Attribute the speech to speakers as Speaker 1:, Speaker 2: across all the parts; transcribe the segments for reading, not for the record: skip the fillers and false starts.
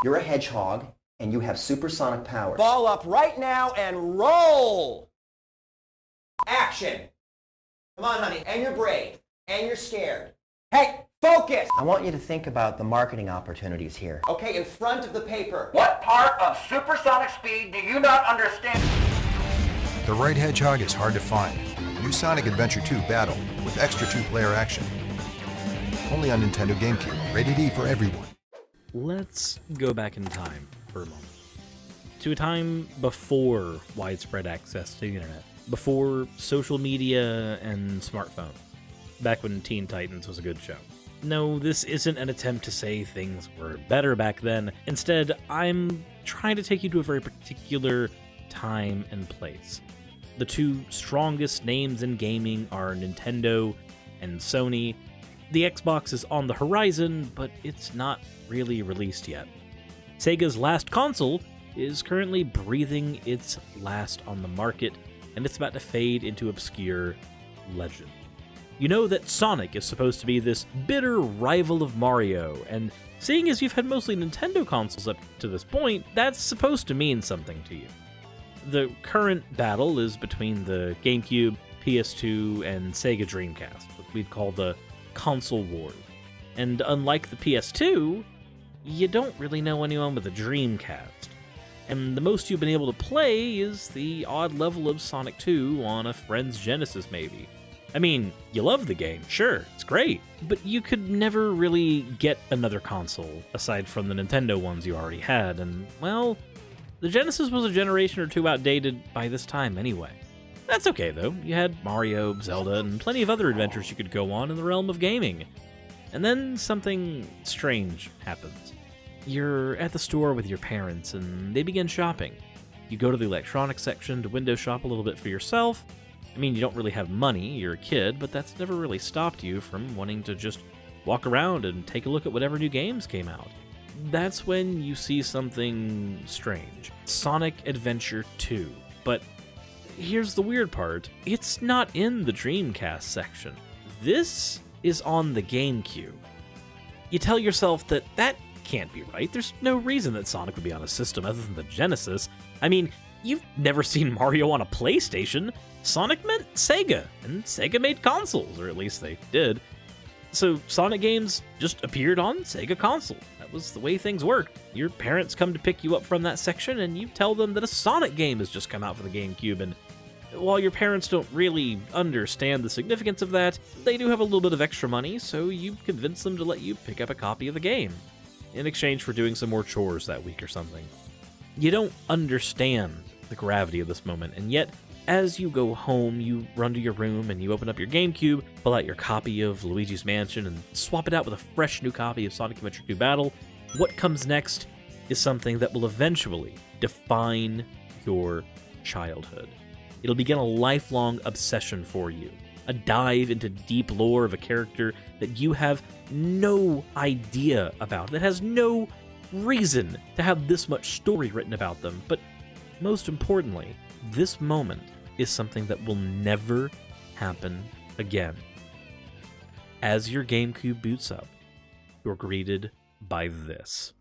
Speaker 1: You're a hedgehog, and you have supersonic powers.
Speaker 2: Ball up right now and roll! Action! Come on, honey, and you're brave, and you're scared. Hey, focus!
Speaker 1: I want you to think about the marketing opportunities here.
Speaker 2: Okay, in front of the paper.
Speaker 3: What part of supersonic speed do you not understand?
Speaker 4: The right hedgehog is hard to find. New Sonic Adventure 2 Battle with extra 2-player action. Only on Nintendo GameCube. Rated E for everyone.
Speaker 5: Let's go back in time for a moment. To a time before widespread access to the internet. Before social media and smartphones. Back when Teen Titans was a good show. No, this isn't an attempt to say things were better back then. Instead, I'm trying to take you to a very particular time and place. The two strongest names in gaming are Nintendo and Sony. The Xbox is on the horizon, but it's not really released yet. Sega's last console is currently breathing its last on the market, and it's about to fade into obscure legend. You know that Sonic is supposed to be this bitter rival of Mario, and seeing as you've had mostly Nintendo consoles up to this point, that's supposed to mean something to you. The current battle is between the GameCube, PS2, and Sega Dreamcast, what we'd call the console wars. And unlike the PS2, you don't really know anyone with a Dreamcast. And the most you've been able to play is the odd level of Sonic 2 on a friend's Genesis, maybe. I mean, you love the game, sure, it's great, but you could never really get another console, aside from the Nintendo ones you already had, and, well, the Genesis was a generation or two outdated by this time anyway. That's okay, though. You had Mario, Zelda, and plenty of other adventures you could go on in the realm of gaming. And then something strange happens. You're at the store with your parents, and they begin shopping. You go to the electronics section to window shop a little bit for yourself. I mean, you don't really have money, you're a kid, but that's never really stopped you from wanting to just walk around and take a look at whatever new games came out. That's when you see something strange. Sonic Adventure 2. But here's the weird part. It's not in the Dreamcast section. This is on the GameCube. You tell yourself that can't be right. There's no reason that Sonic would be on a system other than the Genesis. I mean, you've never seen Mario on a PlayStation. Sonic meant Sega, and Sega made consoles, or at least they did. So Sonic games just appeared on Sega console. That was the way things worked. Your parents come to pick you up from that section, and you tell them that a Sonic game has just come out for the GameCube, and while your parents don't really understand the significance of that, they do have a little bit of extra money, so you convince them to let you pick up a copy of the game, in exchange for doing some more chores that week or something. You don't understand the gravity of this moment, and yet, as you go home, you run to your room and you open up your GameCube, pull out your copy of Luigi's Mansion, and swap it out with a fresh new copy of Sonic Adventure 2 Battle. What comes next is something that will eventually define your childhood. It'll begin a lifelong obsession for you, a dive into deep lore of a character that you have no idea about, that has no reason to have this much story written about them, but most importantly, this moment is something that will never happen again. As your GameCube boots up, you're greeted by this.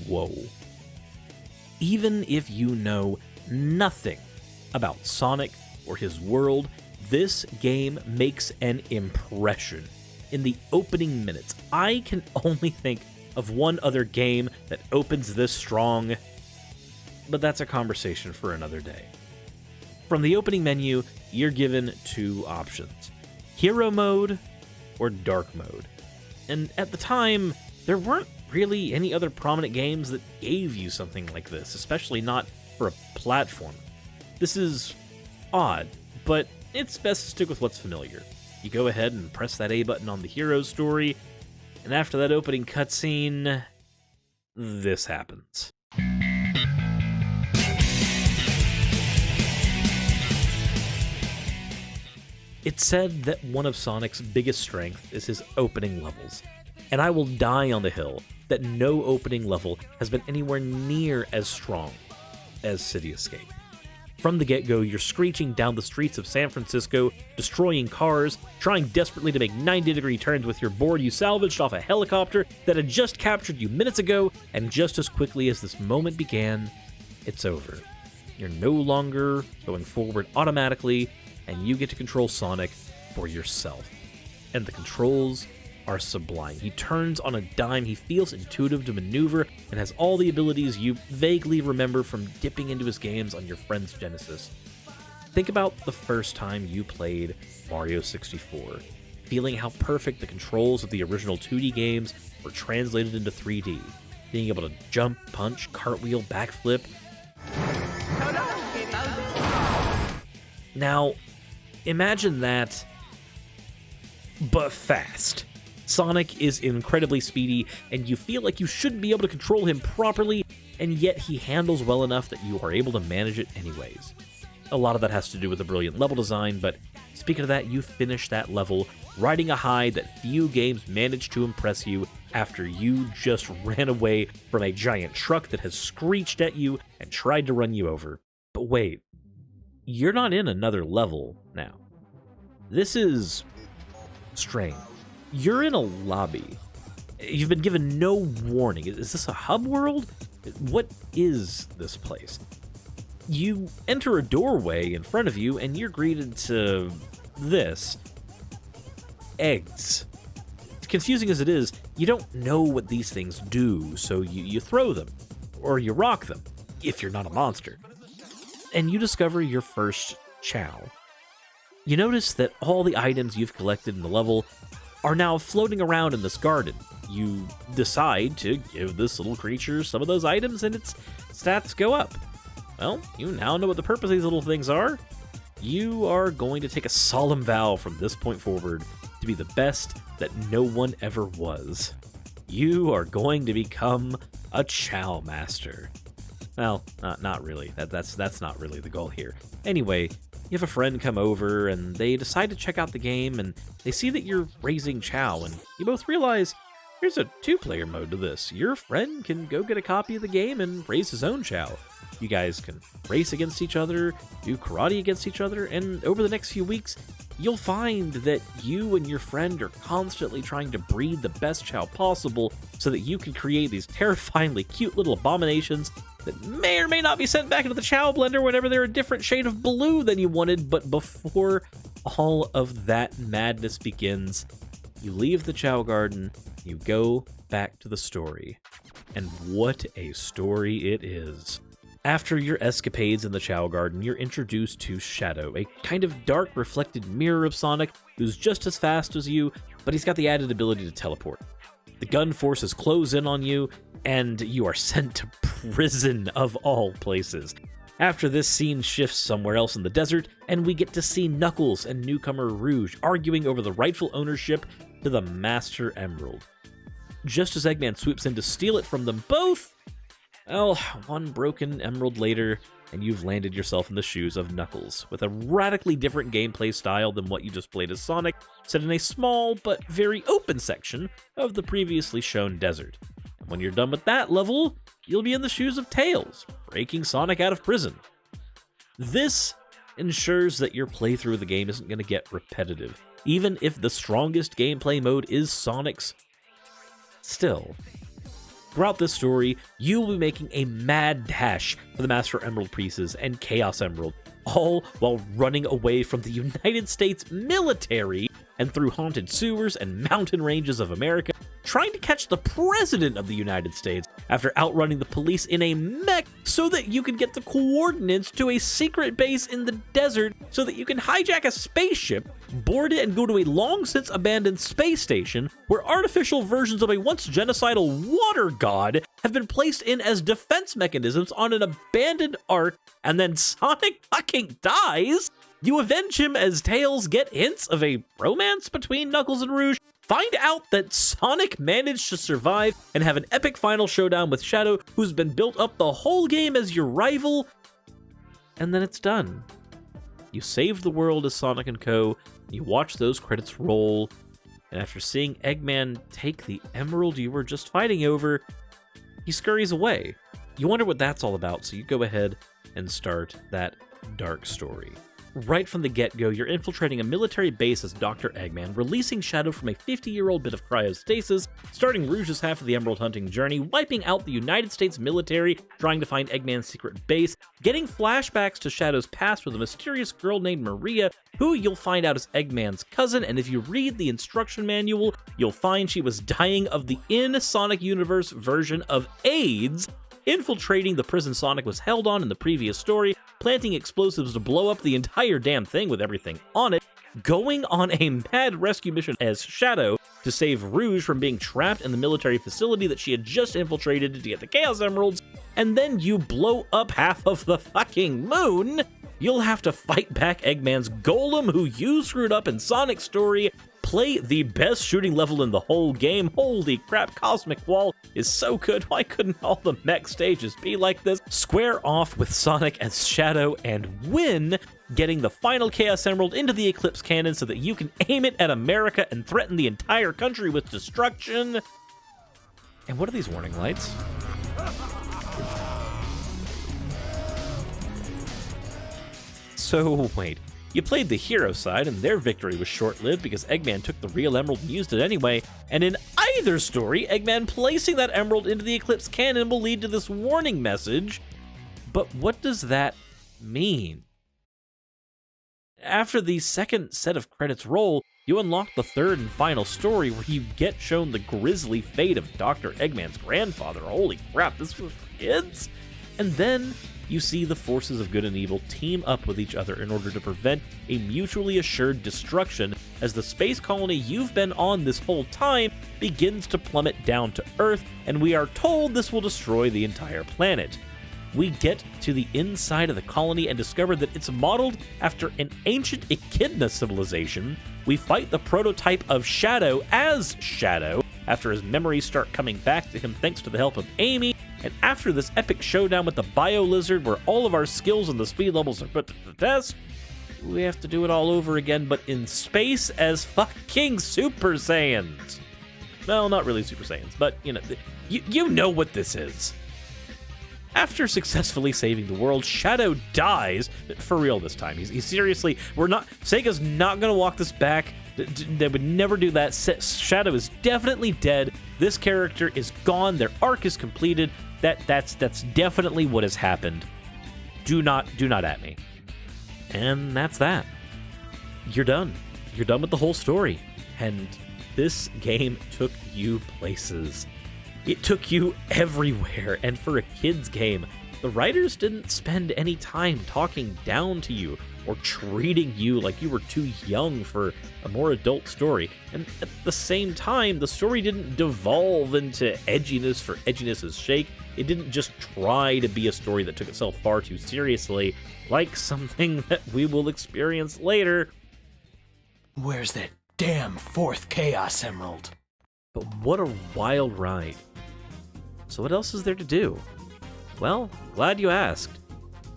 Speaker 5: Whoa. Even if you know nothing about Sonic or his world, this game makes an impression. In the opening minutes, I can only think of one other game that opens this strong, but that's a conversation for another day. From the opening menu, you're given two options: Hero Mode or Dark Mode. And at the time, there weren't really any other prominent games that gave you something like this, especially not for a platform. This is odd, but it's best to stick with what's familiar. You go ahead and press that A button on the hero's story, and after that opening cutscene, this happens. It's said that one of Sonic's biggest strengths is his opening levels, and I will die on the hill that no opening level has been anywhere near as strong as City Escape. From the get-go, you're screeching down the streets of San Francisco, destroying cars, trying desperately to make 90-degree turns with your board you salvaged off a helicopter that had just captured you minutes ago, and just as quickly as this moment began, it's over. You're no longer going forward automatically, and you get to control Sonic for yourself. And the controls are sublime. He turns on a dime, he feels intuitive to maneuver, and has all the abilities you vaguely remember from dipping into his games on your friend's Genesis. Think about the first time you played Mario 64, feeling how perfect the controls of the original 2D games were translated into 3D, being able to jump, punch, cartwheel, backflip. Now, imagine that, but fast. Sonic is incredibly speedy, and you feel like you shouldn't be able to control him properly, and yet he handles well enough that you are able to manage it anyways. A lot of that has to do with the brilliant level design, but speaking of that, you finish that level riding a high that few games manage to impress you after you just ran away from a giant truck that has screeched at you and tried to run you over. But wait, you're not in another level now. This is strange. You're in a lobby. You've been given no warning. Is this a hub world? What is this place? You enter a doorway in front of you, and you're greeted to this. Eggs. Confusing as it is, you don't know what these things do, so you throw them, or you rock them, if you're not a monster. And you discover your first Chao. You notice that all the items you've collected in the level are now floating around in this garden. You decide to give this little creature some of those items, and its stats go up. Well, you now know what the purpose of these little things are. You are going to take a solemn vow from this point forward to be the best that no one ever was. You are going to become a Chao Master. Well, not really. That's not really the goal here. Anyway, you have a friend come over, and they decide to check out the game, and they see that you're raising Chao, and you both realize there's a two-player mode to this. Your friend can go get a copy of the game and raise his own Chao. You guys can race against each other, do karate against each other, and over the next few weeks, you'll find that you and your friend are constantly trying to breed the best Chao possible so that you can create these terrifyingly cute little abominations that may or may not be sent back into the Chao blender whenever they're a different shade of blue than you wanted. But before all of that madness begins, you leave the Chao Garden, you go back to the story. And what a story it is. After your escapades in the Chao Garden, you're introduced to Shadow, a kind of dark reflected mirror of Sonic who's just as fast as you, but he's got the added ability to teleport. The gun forces close in on you, and you are sent to prison of all places. After this, scene shifts somewhere else in the desert, and we get to see Knuckles and newcomer Rouge arguing over the rightful ownership to the Master Emerald. Just as Eggman swoops in to steal it from them both, well, one broken emerald later, and you've landed yourself in the shoes of Knuckles, with a radically different gameplay style than what you just played as Sonic, set in a small but very open section of the previously shown desert. And when you're done with that level, you'll be in the shoes of Tails, breaking Sonic out of prison. This ensures that your playthrough of the game isn't going to get repetitive, even if the strongest gameplay mode is Sonic's. Still, throughout this story, you will be making a mad dash for the Master Emerald pieces and Chaos Emerald, all while running away from the United States military and through haunted sewers and mountain ranges of America, trying to catch the President of the United States after outrunning the police in a mech so that you can get the coordinates to a secret base in the desert so that you can hijack a spaceship, board it, and go to a long-since abandoned space station where artificial versions of a once genocidal water god have been placed in as defense mechanisms on an abandoned ark, and then Sonic fucking dies. You avenge him as Tails get hints of a romance between Knuckles and Rouge, find out that Sonic managed to survive, and have an epic final showdown with Shadow, who's been built up the whole game as your rival, and then it's done. You save the world as Sonic & Co., you watch those credits roll, and after seeing Eggman take the emerald you were just fighting over, he scurries away. You wonder what that's all about, so you go ahead and start that dark story. Right from the get-go, you're infiltrating a military base as Dr. Eggman, releasing Shadow from a 50-year-old bit of cryostasis, starting Rouge's half of the emerald hunting journey, wiping out the United States military, trying to find Eggman's secret base, getting flashbacks to Shadow's past with a mysterious girl named Maria, who you'll find out is Eggman's cousin, and if you read the instruction manual, you'll find she was dying of the in-Sonic Universe version of AIDS, infiltrating the prison Sonic was held on in the previous story, planting explosives to blow up the entire damn thing with everything on it, going on a mad rescue mission as Shadow to save Rouge from being trapped in the military facility that she had just infiltrated to get the Chaos Emeralds, and then you blow up half of the fucking moon. You'll have to fight back Eggman's golem, who you screwed up in Sonic's story, play the best shooting level in the whole game. Holy crap, Cosmic Wall is so good. Why couldn't all the mech stages be like this? Square off with Sonic as Shadow and win, getting the final Chaos Emerald into the Eclipse Cannon so that you can aim it at America and threaten the entire country with destruction. And what are these warning lights? So, wait. You played the hero side, and their victory was short-lived because Eggman took the real emerald and used it anyway, and in either story, Eggman placing that emerald into the Eclipse Cannon will lead to this warning message. But what does that mean? After the second set of credits roll, you unlock the third and final story where you get shown the grisly fate of Dr. Eggman's grandfather. Holy crap, this was for kids? And then you see the forces of good and evil team up with each other in order to prevent a mutually assured destruction as the space colony you've been on this whole time begins to plummet down to Earth, and we are told this will destroy the entire planet. We get to the inside of the colony and discover that it's modeled after an ancient Echidna civilization. We fight the prototype of Shadow as Shadow after his memories start coming back to him thanks to the help of Amy, and after this epic showdown with the Bio Lizard where all of our skills and the speed levels are put to the test, we have to do it all over again, but in space as fucking Super Saiyans. Well, not really Super Saiyans, but you know what this is. After successfully saving the world, Shadow dies, for real this time. He's seriously, Sega's not gonna walk this back. They would never do that. Shadow is definitely dead. This character is gone. Their arc is completed. That's definitely what has happened. Do not at me. And that's that. You're done. You're done with the whole story. And this game took you places. It took you everywhere, and for a kid's game, the writers didn't spend any time talking down to you or treating you like you were too young for a more adult story. And at the same time, the story didn't devolve into edginess for edginess's sake. It didn't just try to be a story that took itself far too seriously, like something that we will experience later.
Speaker 6: Where's that damn fourth Chaos Emerald?
Speaker 5: But what a wild ride. So what else is there to do? Well, glad you asked.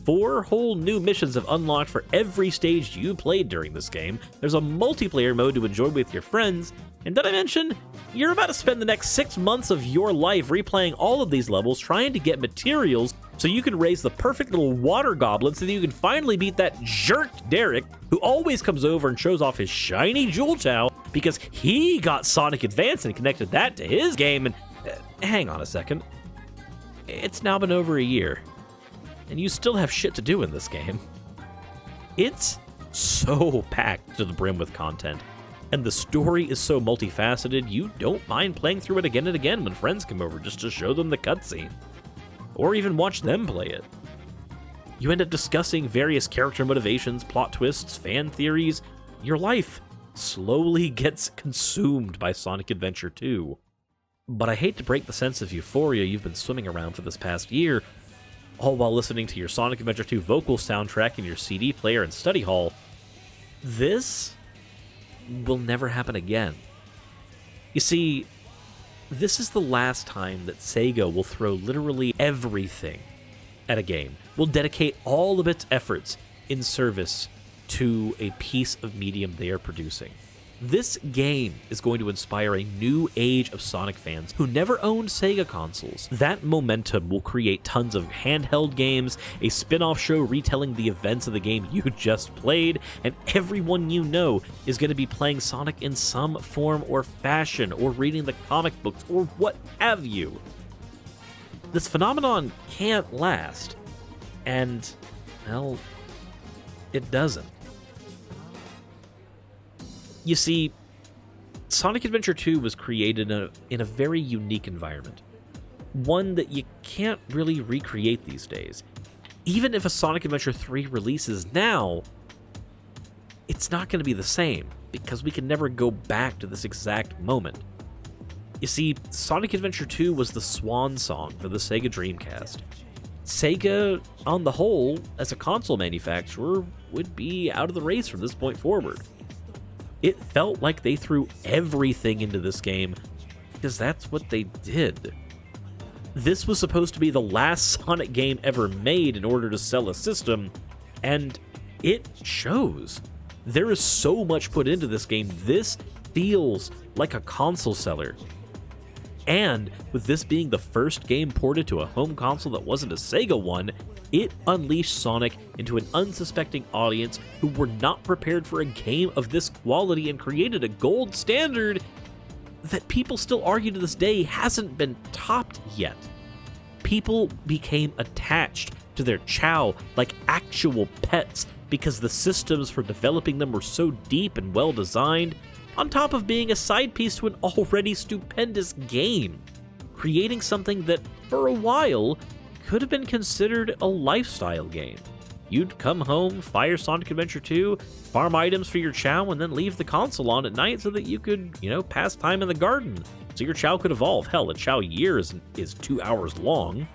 Speaker 5: 4 whole new missions have unlocked for every stage you played during this game. There's a multiplayer mode to enjoy with your friends, and did I mention, you're about to spend the next 6 months of your life replaying all of these levels trying to get materials so you can raise the perfect little water goblin so that you can finally beat that jerk Derek, who always comes over and shows off his shiny Jewel Chao because he got Sonic Advance and connected that to his game. And hang on a second. It's now been over a year, and you still have shit to do in this game. It's so packed to the brim with content. And the story is so multifaceted, you don't mind playing through it again and again when friends come over just to show them the cutscene. Or even watch them play it. You end up discussing various character motivations, plot twists, fan theories. Your life slowly gets consumed by Sonic Adventure 2. But I hate to break the sense of euphoria you've been swimming around for this past year, all while listening to your Sonic Adventure 2 vocal soundtrack in your CD player and study hall. This will never happen again. You see, this is the last time that Sega will throw literally everything at a game, will dedicate all of its efforts in service to a piece of medium they are producing. This game is going to inspire a new age of Sonic fans who never owned Sega consoles. That momentum will create tons of handheld games, a spin-off show retelling the events of the game you just played, and everyone you know is going to be playing Sonic in some form or fashion, or reading the comic books, or what have you. This phenomenon can't last, and, well, it doesn't. You see, Sonic Adventure 2 was created in a very unique environment. One that you can't really recreate these days. Even if a Sonic Adventure 3 releases now, it's not going to be the same, because we can never go back to this exact moment. You see, Sonic Adventure 2 was the swan song for the Sega Dreamcast. Sega, on the whole, as a console manufacturer, would be out of the race from this point forward. It felt like they threw everything into this game, because that's what they did. This was supposed to be the last Sonic game ever made in order to sell a system, and it shows. There is so much put into this game. This feels like a console seller. And with this being the first game ported to a home console that wasn't a Sega one, it unleashed Sonic into an unsuspecting audience who were not prepared for a game of this quality, and created a gold standard that people still argue to this day hasn't been topped yet. People became attached to their Chao like actual pets because the systems for developing them were so deep and well designed, on top of being a side piece to an already stupendous game, creating something that, for a while, could have been considered a lifestyle game. You'd come home, fire Sonic Adventure 2, farm items for your Chao, and then leave the console on at night so that you could, pass time in the garden, so your Chao could evolve. Hell, a Chao year is 2 hours long.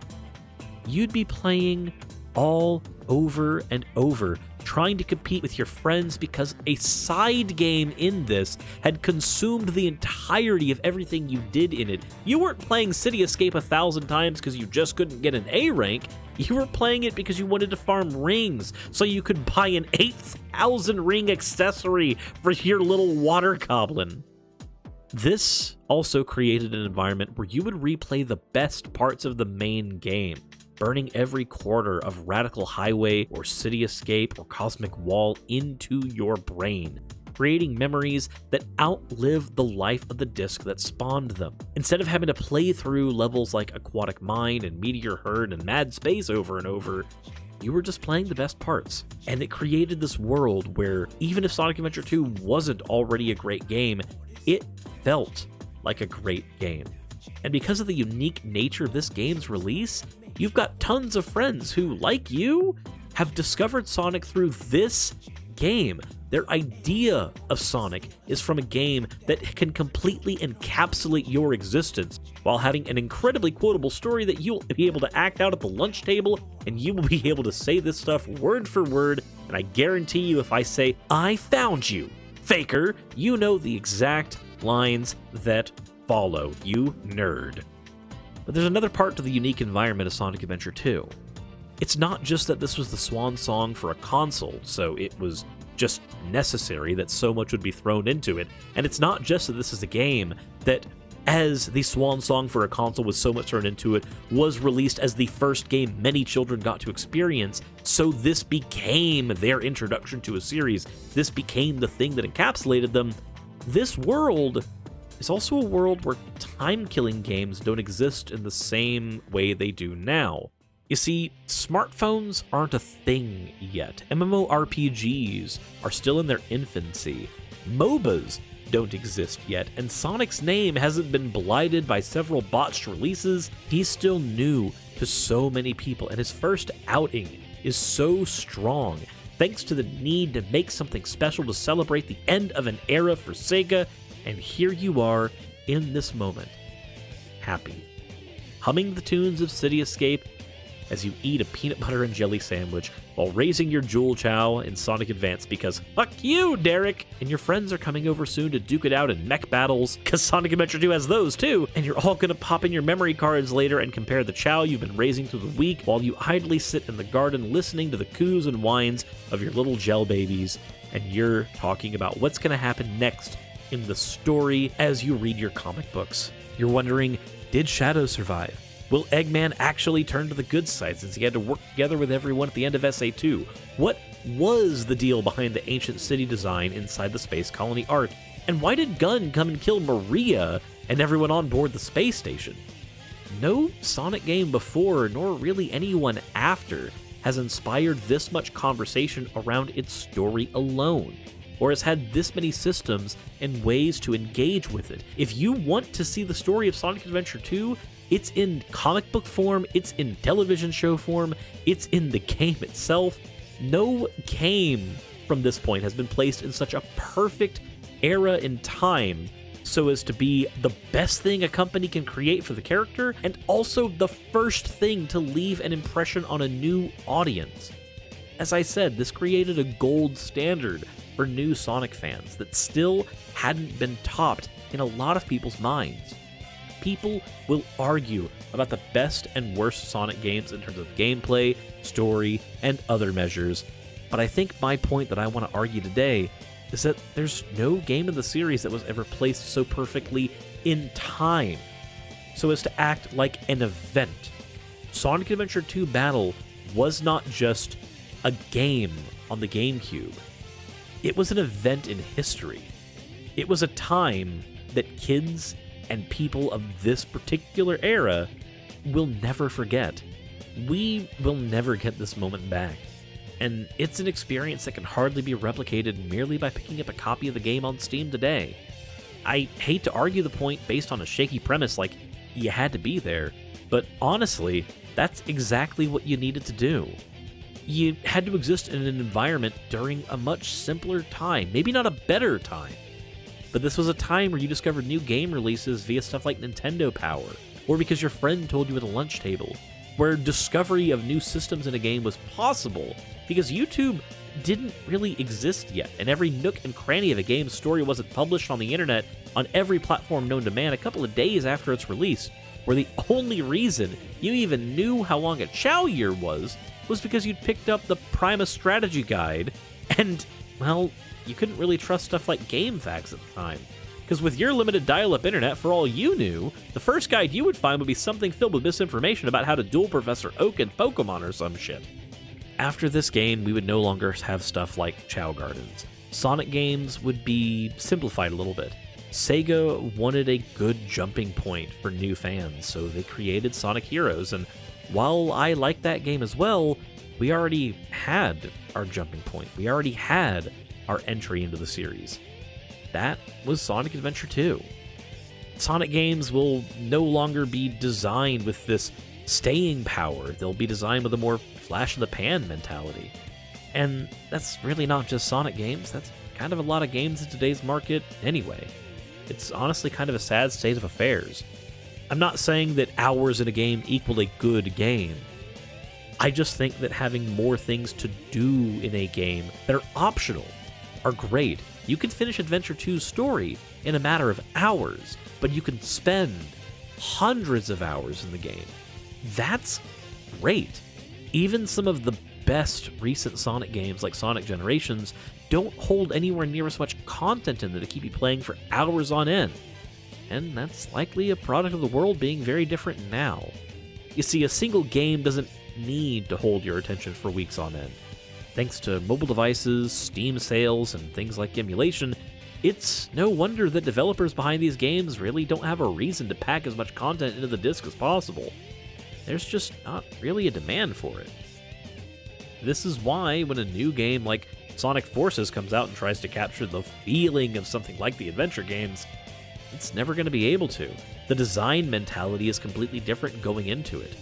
Speaker 5: You'd be playing all over and over, trying to compete with your friends because a side game in this had consumed the entirety of everything you did in it. You weren't playing City Escape 1,000 times because you just couldn't get an A rank. You were playing it because you wanted to farm rings so you could buy an 8,000 ring accessory for your little water goblin. This also created an environment where you would replay the best parts of the main game, burning every quarter of Radical Highway or City Escape or Cosmic Wall into your brain, creating memories that outlive the life of the disc that spawned them. Instead of having to play through levels like Aquatic Mine and Meteor Herd and Mad Space over and over, you were just playing the best parts. And it created this world where, even if Sonic Adventure 2 wasn't already a great game, it felt like a great game. And because of the unique nature of this game's release, you've got tons of friends who, like you, have discovered Sonic through this game. Their idea of Sonic is from a game that can completely encapsulate your existence while having an incredibly quotable story that you'll be able to act out at the lunch table, and you will be able to say this stuff word for word, and I guarantee you if I say, "I found you, Faker," you know the exact lines that follow, you nerd. But there's another part to the unique environment of Sonic Adventure 2. It's not just that this was the swan song for a console, so it was just necessary that so much would be thrown into it, and it's not just that this is a game that, as the swan song for a console with so much thrown into it, was released as the first game many children got to experience, so this became their introduction to a series. This became the thing that encapsulated them. This world is also a world where time-killing games don't exist in the same way they do now. You see, smartphones aren't a thing yet. MMORPGs are still in their infancy. MOBAs don't exist yet, and Sonic's name hasn't been blighted by several botched releases, he's still new to so many people, and his first outing is so strong, thanks to the need to make something special to celebrate the end of an era for Sega, and here you are in this moment, happy, humming the tunes of City Escape as you eat a peanut butter and jelly sandwich while raising your Jewel Chow in Sonic Advance because fuck you, Derek! And your friends are coming over soon to duke it out in mech battles, because Sonic Adventure 2 has those too, and you're all gonna pop in your memory cards later and compare the Chow you've been raising through the week while you idly sit in the garden listening to the coos and whines of your little gel babies, and you're talking about what's gonna happen next in the story as you read your comic books. You're wondering, did Shadow survive? Will Eggman actually turn to the good side since he had to work together with everyone at the end of SA2? What was the deal behind the ancient city design inside the Space Colony art? And why did Gunn come and kill Maria and everyone on board the space station? No Sonic game before, nor really anyone after, has inspired this much conversation around its story alone, or has had this many systems and ways to engage with it. If you want to see the story of Sonic Adventure 2, it's in comic book form, it's in television show form, it's in the game itself. No game from this point has been placed in such a perfect era in time so as to be the best thing a company can create for the character, and also the first thing to leave an impression on a new audience. As I said, this created a gold standard for new Sonic fans that still hadn't been topped in a lot of people's minds. People will argue about the best and worst Sonic games in terms of gameplay, story, and other measures, but I think my point that I want to argue today is that there's no game in the series that was ever placed so perfectly in time, so as to act like an event. Sonic Adventure 2 Battle was not just a game on the GameCube. It was an event in history. It was a time that kids and people of this particular era will never forget. We will never get this moment back, and it's an experience that can hardly be replicated merely by picking up a copy of the game on Steam today. I hate to argue the point based on a shaky premise like you had to be there, but honestly, that's exactly what you needed to do. You had to exist in an environment during a much simpler time, maybe not a better time, but this was a time where you discovered new game releases via stuff like Nintendo Power, or because your friend told you at a lunch table, where discovery of new systems in a game was possible because YouTube didn't really exist yet, and every nook and cranny of a game's story wasn't published on the internet on every platform known to man a couple of days after its release, where the only reason you even knew how long a Chao year was because you'd picked up the Prima strategy guide, and, well, you couldn't really trust stuff like GameFAQs at the time. Because with your limited dial-up internet, for all you knew, the first guide you would find would be something filled with misinformation about how to duel Professor Oak and Pokemon or some shit. After this game, we would no longer have stuff like Chao Gardens. Sonic games would be simplified a little bit. Sega wanted a good jumping point for new fans, so they created Sonic Heroes, and while I like that game as well, we already had our jumping point. We already had our entry into the series. That was Sonic Adventure 2. Sonic games will no longer be designed with this staying power. They'll be designed with a more flash-in-the-pan mentality. And that's really not just Sonic games. That's kind of a lot of games in today's market anyway. It's honestly kind of a sad state of affairs. I'm not saying that hours in a game equal a good game. I just think that having more things to do in a game that are optional are great. You can finish Adventure 2's story in a matter of hours, but you can spend hundreds of hours in the game. That's great. Even some of the best recent Sonic games like Sonic Generations don't hold anywhere near as much content in them to keep you playing for hours on end. And that's likely a product of the world being very different now. You see, a single game doesn't need to hold your attention for weeks on end. Thanks to mobile devices, Steam sales, and things like emulation, it's no wonder that developers behind these games really don't have a reason to pack as much content into the disc as possible. There's just not really a demand for it. This is why when a new game like Sonic Forces comes out and tries to capture the feeling of something like the adventure games, it's never going to be able to. The design mentality is completely different going into it.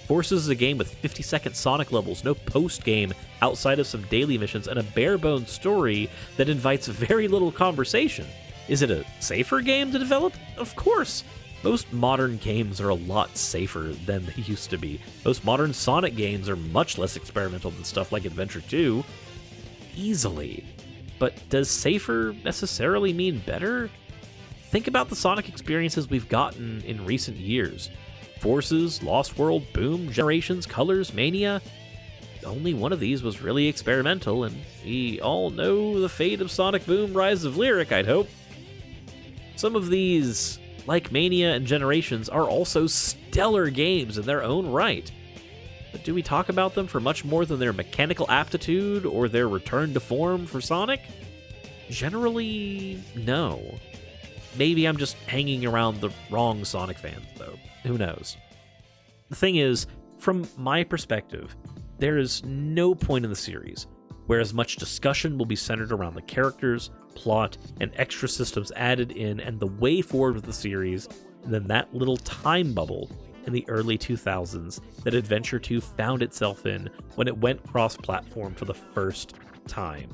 Speaker 5: Forces is a game with 50-second Sonic levels, no post-game outside of some daily missions, and a bare-bones story that invites very little conversation. Is it a safer game to develop? Of course. Most modern games are a lot safer than they used to be. Most modern Sonic games are much less experimental than stuff like Adventure 2. Easily. But does safer necessarily mean better? Think about the Sonic experiences we've gotten in recent years. Forces, Lost World, Boom, Generations, Colors, Mania. Only one of these was really experimental, and we all know the fate of Sonic Boom Rise of Lyric, I'd hope. Some of these, like Mania and Generations, are also stellar games in their own right. But do we talk about them for much more than their mechanical aptitude or their return to form for Sonic? Generally, no. Maybe I'm just hanging around the wrong Sonic fans, though. Who knows? The thing is, from my perspective, there is no point in the series where as much discussion will be centered around the characters, plot, and extra systems added in and the way forward with the series than that little time bubble in the early 2000s that Adventure 2 found itself in when it went cross-platform for the first time.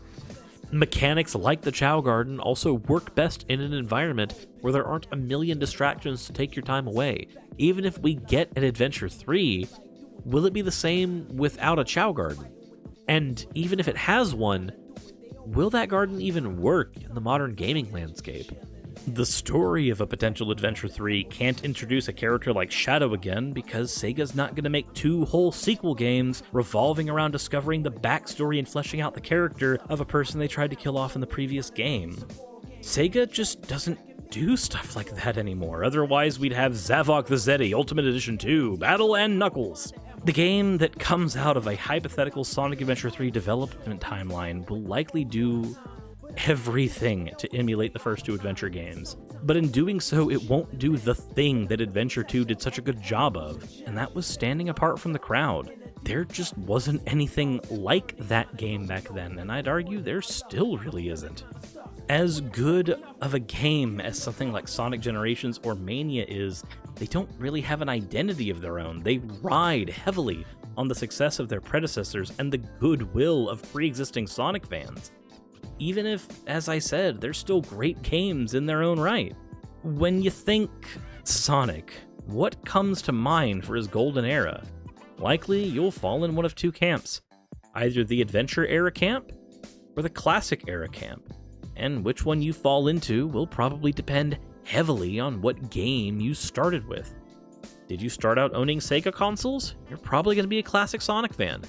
Speaker 5: Mechanics like the Chao Garden also work best in an environment where there aren't a million distractions to take your time away. Even if we get an Adventure 3, will it be the same without a Chao Garden? And even if it has one, will that garden even work in the modern gaming landscape? The story of a potential Adventure 3 can't introduce a character like Shadow again because Sega's not going to make 2 whole sequel games revolving around discovering the backstory and fleshing out the character of a person they tried to kill off in the previous game. Sega just doesn't do stuff like that anymore, otherwise we'd have Zavok the Zeddy Ultimate Edition 2, Battle and Knuckles. The game that comes out of a hypothetical Sonic Adventure 3 development timeline will likely do everything to emulate the first 2 adventure games, but in doing so it won't do the thing that Adventure 2 did such a good job of, and that was standing apart from the crowd. There just wasn't anything like that game back then, and I'd argue there still really isn't. As good of a game as something like Sonic Generations or Mania is, they don't really have an identity of their own. They ride heavily on the success of their predecessors and the goodwill of pre-existing Sonic fans. Even if, as I said, they're still great games in their own right. When you think Sonic, what comes to mind for his golden era? Likely, you'll fall in one of 2 camps. Either the Adventure era camp, or the Classic era camp. And which one you fall into will probably depend heavily on what game you started with. Did you start out owning Sega consoles? You're probably going to be a classic Sonic fan.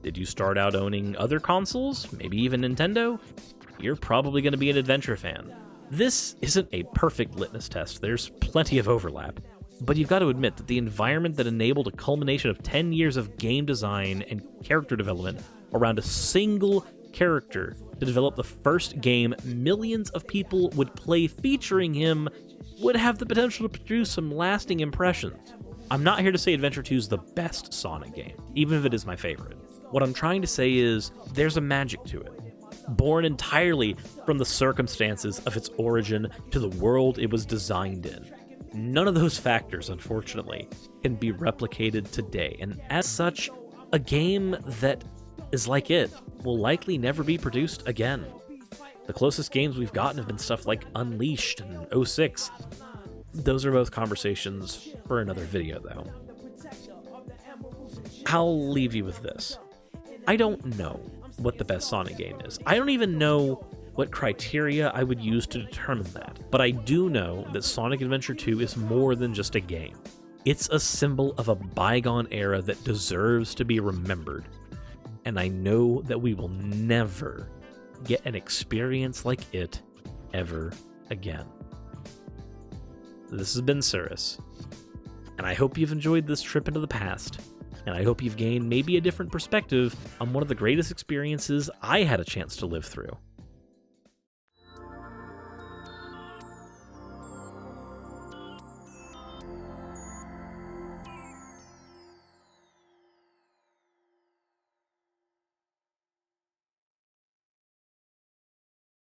Speaker 5: Did you start out owning other consoles, maybe even Nintendo? You're probably going to be an Adventure fan. This isn't a perfect litmus test, there's plenty of overlap. But you've got to admit that the environment that enabled a culmination of 10 years of game design and character development around a single character to develop the first game millions of people would play featuring him would have the potential to produce some lasting impressions. I'm not here to say Adventure 2 is the best Sonic game, even if it is my favorite. What I'm trying to say is, there's a magic to it. Born entirely from the circumstances of its origin to the world it was designed in. None of those factors, unfortunately, can be replicated today, and as such, a game that is like it will likely never be produced again. The closest games we've gotten have been stuff like Unleashed and 06. Those are both conversations for another video, though. I'll leave you with this. I don't know what the best Sonic game is. I don't even know what criteria I would use to determine that. But I do know that Sonic Adventure 2 is more than just a game. It's a symbol of a bygone era that deserves to be remembered. And I know that we will never get an experience like it ever again. This has been Cirrus, and I hope you've enjoyed this trip into the past, and I hope you've gained maybe a different perspective on one of the greatest experiences I had a chance to live through.